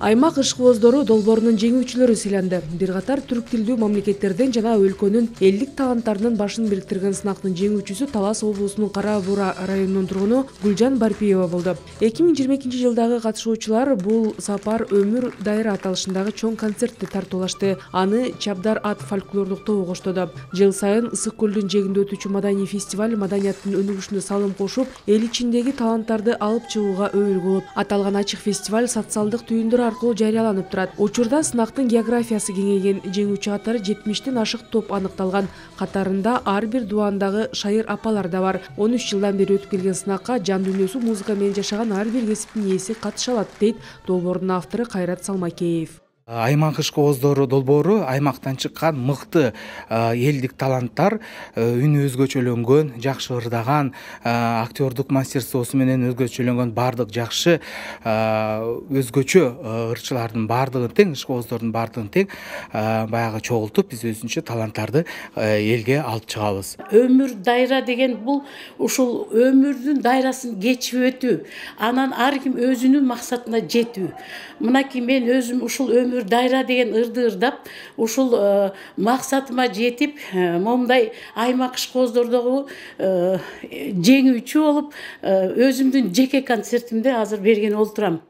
Аймак ышкыбоздору долбоорунун жеңүүчүлөрү сыйланды. Бир катар түрк тилдүү мамлекеттерден жана өлкөнүн элдик таланттарынын башын бириктирген сынактын жеңүүчүсү Талас облусунун Кара Бура районунун тургуну Гүлжан Барпиева болду. 2022 жылдагы катышуучулар бул сапар өмүр дайра аталышындагы чоң концертти тартуулашты. Аны Чабдар ат фольклорлук тобу коштоду. Жыл сайын Ысык көлдүн жээгинде өтүүчү маданий фестиваль маданияттын өнүгүшүнө салым кошуп, эл ичиндеги таланттарды алып чыгууга өбүл болот. Аталган ачык фестиваль социалдык түйүндөр аркылуу жарыяланып турат. Учурда сынактын географиясы кеңейген, жеңүүчү катары 70тен ашык топ аныкталган. Катарында ар бир дубандагы шайыр апалар да бар. 13 жылдан бери өтүп келген сынакка жан дүйнөсү музыка менен жашаган ар бир кесиптин ээси катыша алат, дейт долбоордун автору Кайрат Салмакеев. Аймак ышкыбоздору долбоору аймактан чыккан мыкты элдик таланттар, үнү өзгөчөлөнгөн, жакшы ырдаган, актёрдук мастерствосу менен өзгөчөлөнгөн бардык жакшы өзгөчө ырчылардын бардыгын тең, ышкыбоздордун бардыгын тең баягы чогултуп, биз өзүнчө таланттарды элге алып чыгабыз. Өмүр дайра деген бул ушул өмүрдүн дайрасын кечип өтүү, анан ар ким өзүнүн максатына жетүү. Мынакей мен өзүм ушул өмүр дайра деген ырды ырдап, ушул максатыма жетип, момундай аймак ышкыбоздордогу жеңүүчү болуп, өзүмдүн жеке концертимди азыр берген болуп турам.